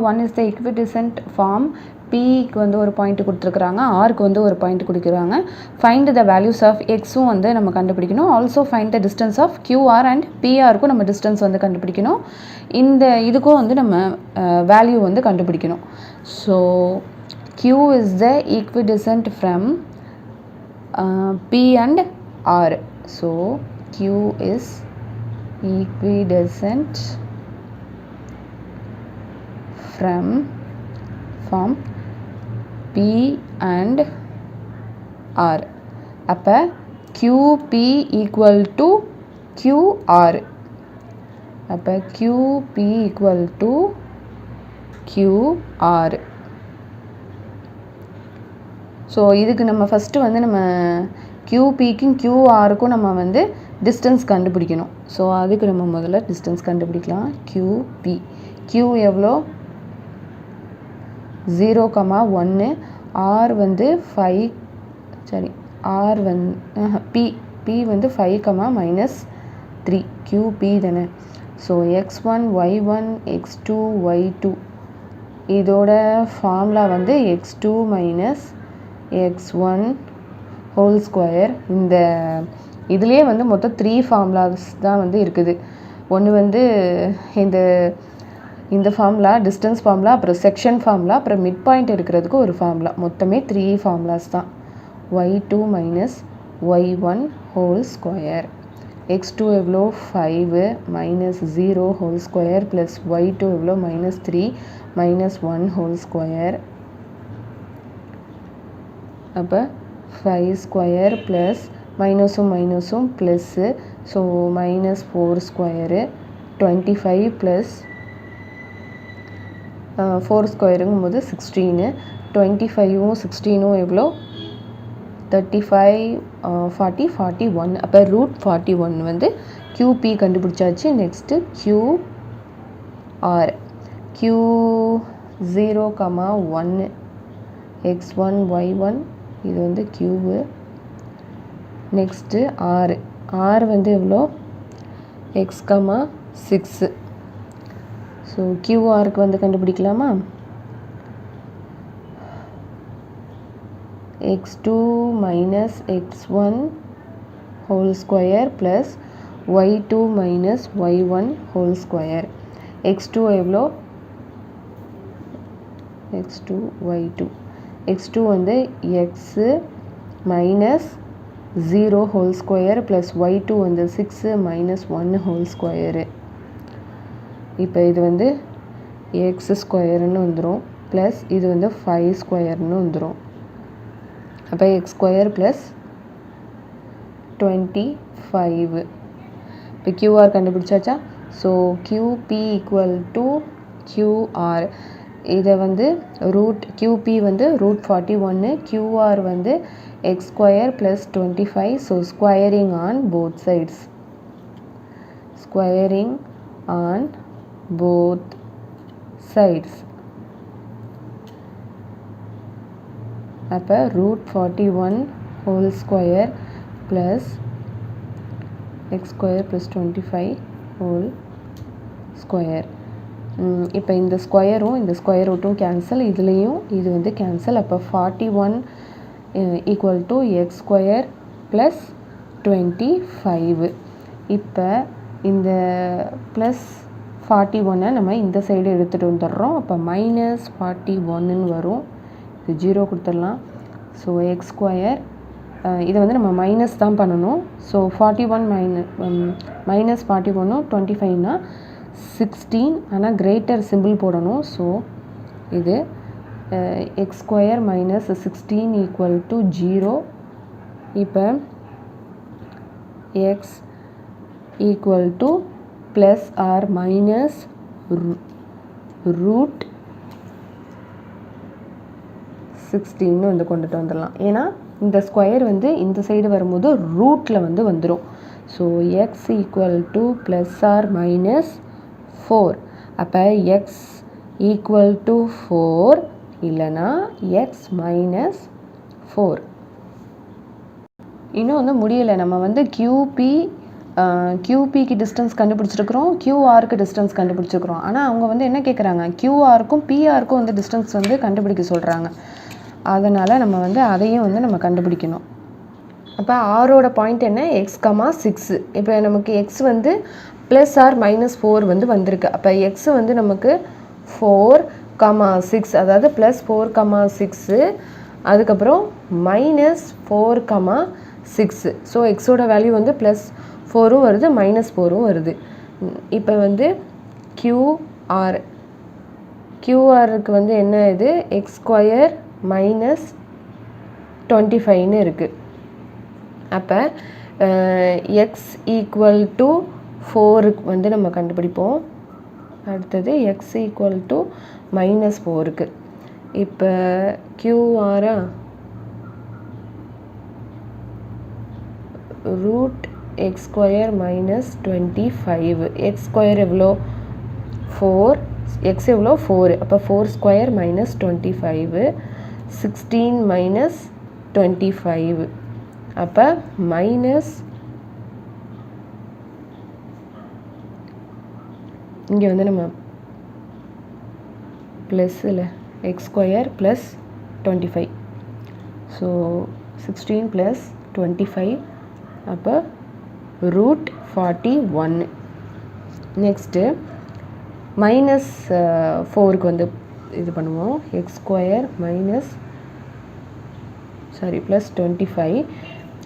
1 is the equidistant from, Pக்கு வந்து ஒரு பாயிண்ட் கொடுத்துருக்குறாங்க, Rக்கு வந்து ஒரு பாயிண்ட் கொடுக்குறாங்க. ஃபைண்ட் த வேல்யூஸ் ஆஃப் எக்ஸும் வந்து நம்ம கண்டுபிடிக்கணும். Also find the distance of QR and PRக்கும் நம்ம டிஸ்டன்ஸ் வந்து கண்டுபிடிக்கணும். இதுக்கும் வந்து நம்ம வேல்யூ வந்து கண்டுபிடிக்கணும். So Q is the equidistant from P and R. So Q is equidistant from P and R. அப்போ QP = QR. அப்போ QP = QR. ஸோ இதுக்கு நம்ம ஃபஸ்ட்டு வந்து நம்ம QPக்கும் QRக்கும் நம்ம வந்து டிஸ்டன்ஸ் கண்டுபிடிக்கணும். ஸோ அதுக்கு நம்ம முதல்ல டிஸ்டன்ஸ் கண்டுபிடிக்கலாம். QP Q எவ்வளோ? 0, 1. R வந்து 5, சரி, R வந்து P வந்து 5, -3. QP தானே. So x1 y1 x2 y2 இதோட ஃபார்முலா வந்து x2 - x1 ஹோல் ஸ்கொயர். இதுலேயே வந்து மொத்தம் 3 ஃபார்முலாஸ் தான் வந்து இருக்குது. ஒன்று வந்து இந்த ஃபார்முலா டிஸ்டன்ஸ் ஃபார்முலா, அப்புறம் செக்ஷன் ஃபார்முலா, அப்புறம் மிட் பாயிண்ட் எடுக்கிறதுக்கு ஒரு ஃபார்முலா. மொத்தமே 3 ஃபார்முலாஸ் தான். y2 - y1 whole square. x2 எவ்வளோ? 5 -0 ஹோல் ஸ்கொயர் ப்ளஸ் y2 எவ்வளோ? -3 -1 ஹோல் ஸ்கொயர். அப்போ 5 ஸ்கொயர் ப்ளஸ் மைனஸும் ப்ளஸ்ஸு. ஸோ -4 ஸ்கொயரு 25 ப்ளஸ் 4 ஸ்கொயருங்கும் போது 16. 25ம் 16ம் எவ்வளோ? 35 40 41. அப்போ √41 வந்து QP கண்டுபிடிச்சாச்சு. Next QR. Q0, 1 x1 y1 இது வந்து Q. நெக்ஸ்ட்டு R வந்து எவ்வளோ x, 6. ஸோ QRக்கு வந்து கண்டுபிடிக்கலாமா? x2 minus x1 whole square plus y2 minus y1 whole square. x2 எவ்வளோ? x2 y2. x2 வந்து x minus 0 whole square plus y2 வந்து 6 minus 1 whole square. இப்போ இது வந்து x ஸ்கொயர்னு வந்துடும் ப்ளஸ் இது வந்து 5 ஸ்கொயர்னு வந்துடும். அப்போ x ஸ்கொயர் ப்ளஸ் 25. இப்போ QR கண்டுபிடிச்சாச்சா? So QP equal to QR. இதை வந்து QP வந்து √41, QR வந்து x square plus 25. So squaring on both sides. Squaring on both sides. அப்போ √41 whole square plus x square plus 25 whole square. இப்போ இந்த ஸ்கொயரும் இந்த ஸ்கொயர் ரூட்டும் கேன்சல், இதுலேயும் இது வந்து கேன்சல். அப்போ 41 equal to X square plus 25. இப்போ இந்த ப்ளஸ் 41 நம்ம இந்த சைடு எடுத்துகிட்டு வந்துடுறோம். அப்போ -41 வரும். இது 0 கொடுத்துடலாம். ஸோ எக்ஸ் ஸ்கொயர் இதை வந்து நம்ம மைனஸ் தான் பண்ணணும். ஸோ 41 minus 41 25னா 16. ஆனால் கிரேட்டர் சிம்பிள் போடணும். ஸோ இது x square minus 16 equal to 0. இப்போ x equal to plus or minus √16 வந்து கொண்டுட்டு வந்துடலாம். ஏன்னா இந்த ஸ்கொயர் வந்து இந்த சைடு வரும்போது ரூட்டில் வந்து வந்துடும். So x equal to plus or minus 4. அப்போ எக்ஸ் ஈக்குவல் டு 4 இல்லைனா எக்ஸ் மைனஸ் 4. இன்னும் வந்து முடியலை. நம்ம வந்து QPக்கு டிஸ்டன்ஸ் கண்டுபிடிச்சிருக்கிறோம், QRக்கு டிஸ்டன்ஸ் கண்டுபிடிச்சிருக்கிறோம். ஆனால் அவங்க வந்து என்ன கேட்குறாங்க, QRக்கும் PRக்கும் வந்து டிஸ்டன்ஸ் வந்து கண்டுபிடிக்க சொல்கிறாங்க. அதனால் நம்ம வந்து அதையும் வந்து நம்ம கண்டுபிடிக்கணும். அப்போ ஆரோட பாயிண்ட் என்ன, எக்ஸ், 6. இப்போ நமக்கு எக்ஸ் வந்து ப்ளஸ் ஆர் மைனஸ் 4 வந்து வந்திருக்கு. அப்போ எக்ஸ் வந்து நமக்கு 4, 6, அதாவது ப்ளஸ் 4, 6, அதுக்கப்புறம் மைனஸ் 4, 6. ஸோ எக்ஸோட வேல்யூ வந்து ப்ளஸ் 4ம் வருது, மைனஸ் 4ம் வருது. இப்போ வந்து QRக்கு வந்து என்ன, இது எக்ஸ் ஸ்கொயர் மைனஸ் 25ன்னு இருக்குது. அப்போ எக்ஸ் ஈக்குவல் டு 4க்கு வந்து நம்ம கண்டுபிடிப்போம். அடுத்தது எக்ஸ் ஈக்குவல் டு மைனஸ் 4க்கு. இப்போ QRஆ √x square minus 25. X square எவ்வளோ, 4, எக்ஸ் எவ்வளோ 4. அப்போ 4 ஸ்கொயர் மைனஸ் 25, 16 மைனஸ் 25. அப்போ மைனஸ், இங்கே வந்து நம்ம ப்ளஸ்ஸில் x square plus 25. So 16 plus 25. அப்போ √41. நெக்ஸ்ட்டு மைனஸ் 4க்கு வந்து இது பண்ணுவோம். X square minus plus 25.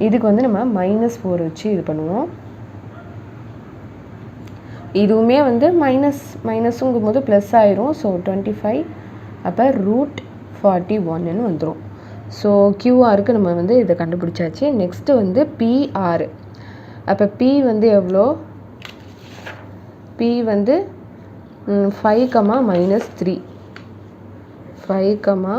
இதுக்கு வந்து நம்ம -4 வச்சு இது பண்ணுவோம். இதுவுமே வந்து மைனஸுங்கும் போது ப்ளஸ் ஆயிரும். ஸோ 25. அப்போ √41ன்னு வந்துடும். ஸோ QRக்கு நம்ம வந்து இதை கண்டுபிடிச்சாச்சு. நெக்ஸ்ட்டு வந்து PR. அப்போ P வந்து எவ்வளோ, P வந்து 5, -3. 5,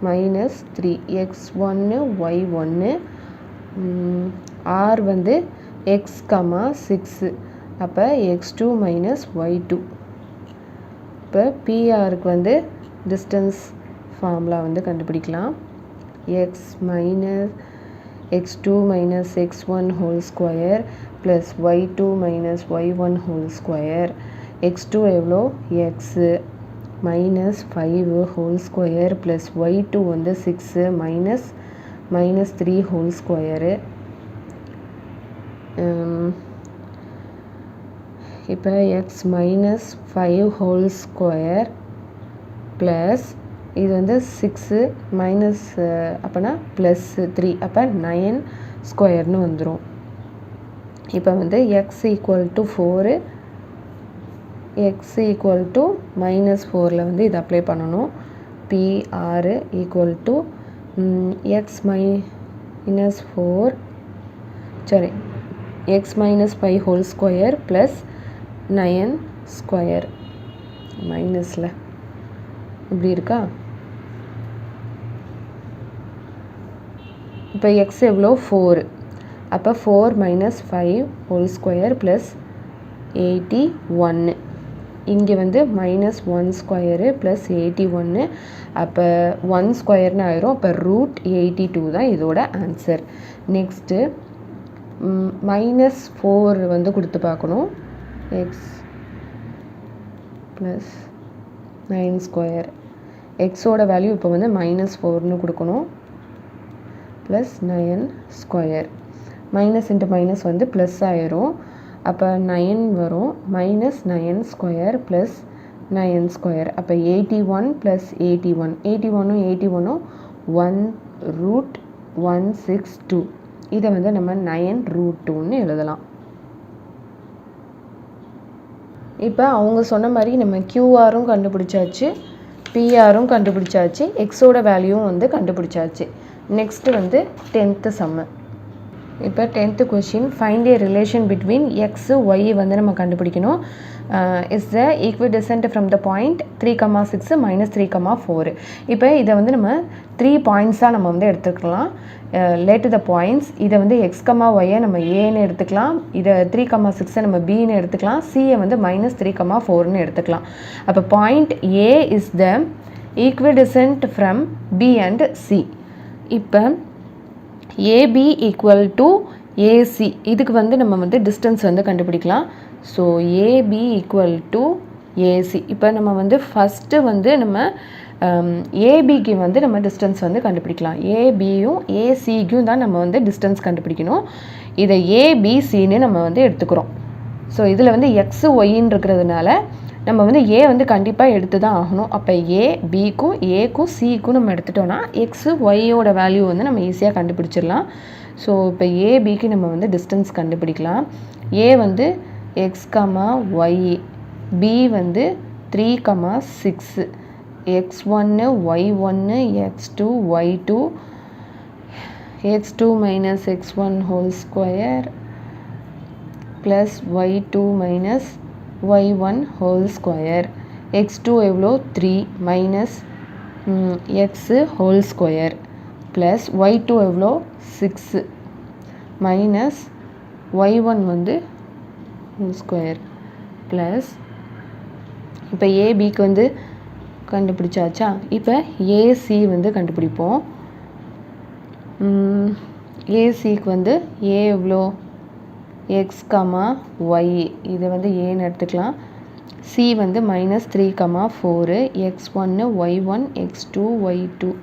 -3 x1 y1. R வந்து எக்ஸ் கமா 6 அப்போ x2 மைனஸ் y2. இப்போ பிஆருக்கு வந்து டிஸ்டன்ஸ் ஃபார்முலா வந்து கண்டுபிடிக்கலாம். x2 minus x1 whole square plus y2 minus y1 whole square. x2 எவ்வளோ x minus 5 whole square plus y2 வந்து 6 minus 3 whole square. இப்போ x minus 5 whole square plus இது வந்து 6 minus அப்போனா ப்ளஸ் 3 அப்போ 9 ஸ்கொயர்னு வந்துடும். இப்போ வந்து x equal to 4 x equal to minus 4ல் வந்து இது அப்ளை பண்ணணும். PR equal to x minus 4 சரி x minus 5 whole square plus 9 square மைனஸில் இப்படி இருக்கா. இப்போ எக்ஸ் எவ்வளோ 4 அப்போ 4 மைனஸ் 5 ஹோல் ஸ்கொயர் ப்ளஸ் 81. இங்கே வந்து மைனஸ் 1 ஸ்கொயரு ப்ளஸ் 81 அப்போ 1 ஸ்கொயர்னு ஆயிரும். அப்போ ரூட் 82 தான் இதோட ஆன்சர். நெக்ஸ்ட்டு மைனஸ் 4 வந்து கொடுத்து பார்க்கணும். எக்ஸ் ப்ளஸ் 9 ஸ்கொயர் எக்ஸோட வேல்யூ இப்போ வந்து மைனஸ் 4னு கொடுக்கணும். Plus 9 square minus into minus வந்து ப்ளஸ் ஆயிரும். அப்போ 9 வரும் மைனஸ் 9 ஸ்கொயர் ப்ளஸ் 9 ஸ்கொயர் அப்போ 81 ப்ளஸ் 81 81ம் 1 ரூட் 162. இதை வந்து நம்ம 9 ரூட் 2ன்னு எழுதலாம். இப்போ அவங்க சொன்ன மாதிரி நம்ம கியூஆரும் கண்டுபிடிச்சாச்சு, பிஆரும் கண்டுபிடிச்சாச்சு, எக்ஸோட வேல்யூவும் வந்து கண்டுபிடிச்சாச்சு. நெக்ஸ்ட்டு வந்து 10th சம்மு. இப்போ 10th question find a relation between x y வந்து நம்ம கண்டுபிடிக்கணும். Is the equidistant from the point 3,6 minus 3,4. இப்போ இதை வந்து நம்ம 3 பாயிண்ட்ஸாக நம்ம வந்து எடுத்துக்கலாம். லேட் த பாயிண்ட்ஸ் இதை வந்து எக்ஸ் கமா ஒய்யை நம்ம ஏன்னு எடுத்துக்கலாம், இதை 3,6 நம்ம பின்னு எடுத்துக்கலாம், சியை வந்து மைனஸ் 3,4ன்னு எடுத்துக்கலாம். அப்போ point A is the equidistant from B and C. இப்போ ஏபி ஈக்குவல் டு ஏசி இதுக்கு வந்து நம்ம வந்து டிஸ்டன்ஸ் வந்து கண்டுபிடிக்கலாம். So AB equal to AC. இப்போ நம்ம வந்து ஃபஸ்ட்டு வந்து நம்ம ஏபிக்கு வந்து நம்ம டிஸ்டன்ஸ் வந்து கண்டுபிடிக்கலாம். ஏபியும் ஏசிக்கும் தான் நம்ம வந்து டிஸ்டன்ஸ் கண்டுபிடிக்கணும். இதை ஏபிசின்னு நம்ம வந்து எடுத்துக்கிறோம். ஸோ இதில் வந்து எக்ஸு ஒய்ன்னு இருக்கிறதுனால நம்ம வந்து ஏ வந்து கண்டிப்பாக எடுத்து தான் ஆகணும். அப்போ ஏ பிக்கும் ஏக்கும் சிக்கும் நம்ம எடுத்துட்டோன்னா எக்ஸு ஒய்யோட வேல்யூ வந்து நம்ம ஈஸியாக கண்டுபிடிச்சிடலாம். ஸோ இப்போ ஏபிக்கு நம்ம வந்து டிஸ்டன்ஸ் கண்டுபிடிக்கலாம். ஏ வந்து எக்ஸ் கமா ஒய், பி வந்து 3,6, x1 y1 x2 y2 x2 minus x1 whole square plus y2 minus y1 whole square. x2 எவ்வளோ 3 minus x whole square plus y2 எவ்வளோ 6 minus y1 வந்து whole square plus இப்போ ஏபிக்கு வந்து கண்டுபிடிச்சாச்சா. இப்போ AC வந்து கண்டுபிடிப்போம். ஏசிக்கு வந்து ஏ எவ்வளோ எக்ஸ் கமா ஒய் இதை வந்து ஏன்னு எடுத்துக்கலாம். சி வந்து minus 3,4 x1 y1 x2 y2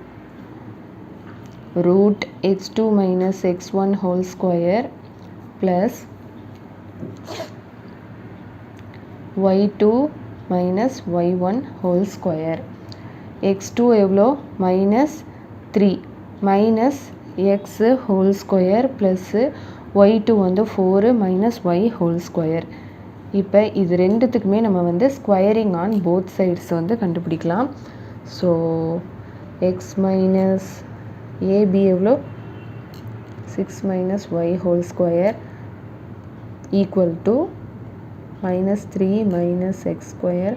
root x2 minus x1 whole square plus y2 minus y1 whole square. x2 எவ்வளோ minus 3 minus x whole square plus y2 வந்து 4 மைனஸ் ஒய் ஹோல் ஸ்கொயர். இப்போ இது ரெண்டுத்துக்குமே நம்ம வந்து ஸ்கொயரிங் ஆன் போத் சைட்ஸ் வந்து கண்டுபிடிக்கலாம். So X minus AB எவ்வளோ 6 minus y whole square equal to minus 3 minus x square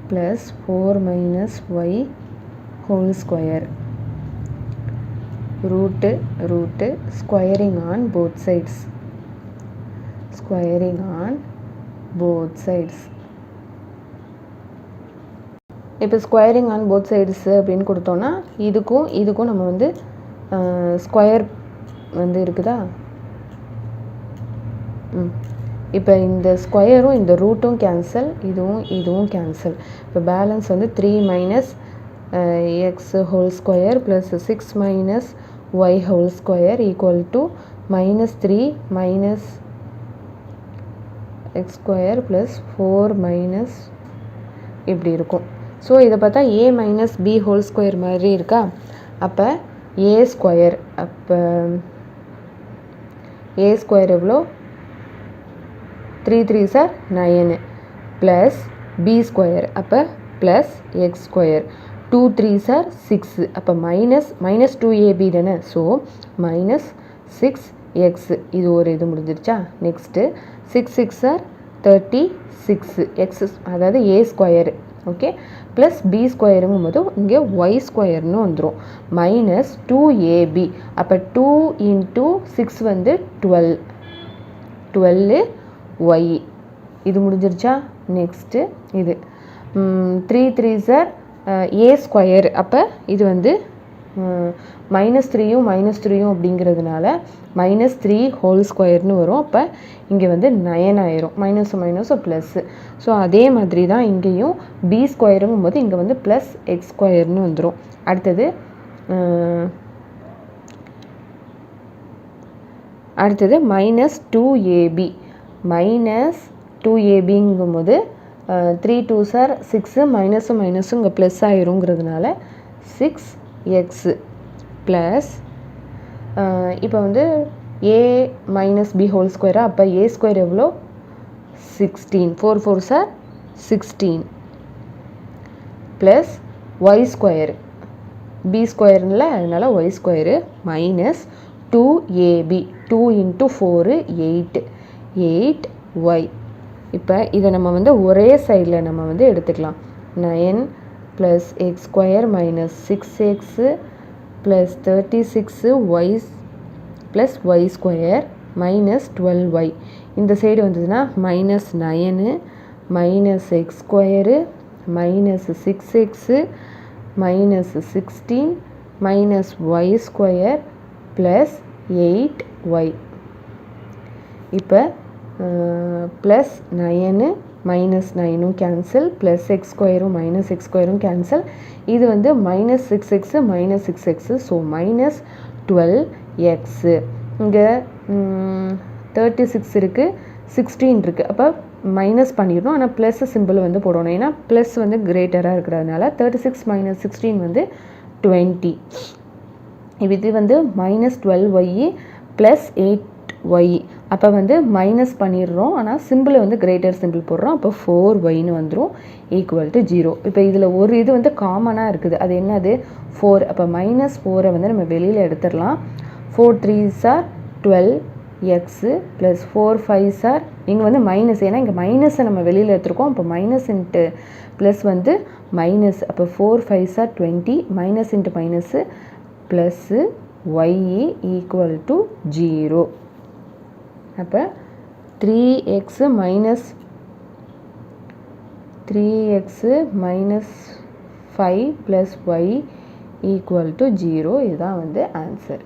plus 4 minus y whole square. root squaring on both sides. Squaring on both sides. இப்போ squaring on both sides அப்படின்னு கொடுத்தோன்னா இதுக்கும் நம்ம வந்து square வந்து இருக்குதா. இப்போ இந்த ஸ்கொயரும் இந்த ரூட்டும் கேன்சல், இதுவும் கேன்சல். இப்போ பேலன்ஸ் வந்து 3 minus x whole square plus 6 minus y whole square equal to -3 minus x square plus 4 minus இப்படி இருக்கும். ஸோ இதை பார்த்தா a minus b whole square மாதிரி இருக்கா. அப்போ a ஸ்கொயர், அப்போ a ஸ்கொயர் எவ்வளோ, 3 3s are 9 plus b square, அப்போ plus x square, 2 3s are 6, அப்போ மைனஸ் 2ab தானே. ஸோ -6x, இது ஒரு இது முடிஞ்சிருச்சா. நெக்ஸ்ட்டு 6 6 are 36 எக்ஸ், அதாவது a square, okay, plus b ஸ்கொயருங்கும் போது இங்கே ஒய் ஸ்கொயர்னு வந்துடும். -2ab, அப்போ 2 × 6 வந்து 12y, இது முடிஞ்சிருச்சா. நெக்ஸ்ட்டு இது 3 3s are a ஸ்கொயர், அப்போ இது வந்து -3யும் -3யும் அப்படிங்கிறதுனால -3 ஹோல் ஸ்கொயர்னு வரும். அப்போ இங்கே வந்து 9 ஆயிரும், மைனஸும் ப்ளஸ்ஸு. ஸோ அதே மாதிரி தான் இங்கேயும் பி ஸ்கொயருங்கும் போது இங்கே வந்து ப்ளஸ் எக்ஸ் ஸ்கொயர்னு வந்துடும். அடுத்தது -2ab, -2abங்கும் போது 3 2s are 6, மைனஸும் இங்கே ப்ளஸ் ஆயிருங்கிறதுனால 6x ப்ளஸ் இப்போ வந்து a மைனஸ் பி ஹோல் ஸ்கொயராக, அப்போ a ஸ்கொயர் எவ்வளோ, 16, 4 4s are 16 plus y square, b ஸ்கொயர்ல அதனால் ஒய் ஸ்கொயரு -2ab, 2 × 4 8y. இப்போ இதை நம்ம வந்து ஒரே சைடில் நம்ம வந்து எடுத்துக்கலாம். 9 plus x square minus 6x plus 36y plus y square minus 12y. இந்த சைடு வந்ததுன்னா -9 minus x square minus 6x minus 16 minus y square plus 8y. இப்போ ப்ளஸ் 9 மைனஸ் 9ம் கேன்சல், ப்ளஸ் எக்ஸ் ஸ்கொயரும் மைனஸ் எக்ஸ் ஸ்கொயரும் cancel. இது வந்து -6x minus 6x, so -12x. இங்கே 36 இருக்குது, 16 இருக்குது, அப்போ மைனஸ் பண்ணிடணும். ஆனால் ப்ளஸ் சிம்பிள் வந்து போடணும், ஏன்னா ப்ளஸ் வந்து கிரேட்டராக இருக்கிறதுனால. 36 மைனஸ் 16 வந்து 20. இது வந்து -12y ப்ளஸ் 8y, அப்போ வந்து மைனஸ் பண்ணிடுறோம், ஆனால் சிம்பிளை வந்து கிரேட்டர் சிம்பிள் போடுறோம். அப்போ 4yன்னு வந்துடும் ஈக்குவல் டு 0. இப்போ இதில் ஒரு இது வந்து காமனாக இருக்குது, அது என்னது, 4. அப்போ -4 வந்து நம்ம வெளியில் எடுத்துடலாம். 4 3s are 12x plus 4 5s are, இங்கே வந்து மைனஸ், ஏன்னா இங்கே மைனஸை நம்ம வெளியில் எடுத்துருக்கோம். அப்போ மைனஸ் இன்ட்டு ப்ளஸ் வந்து மைனஸ், அப்போ 4 5s are 20, minus into minus plus y equal to 0. அப்போ 3x minus 5 plus y equal to 0, இதுதான் வந்து ஆன்சர்.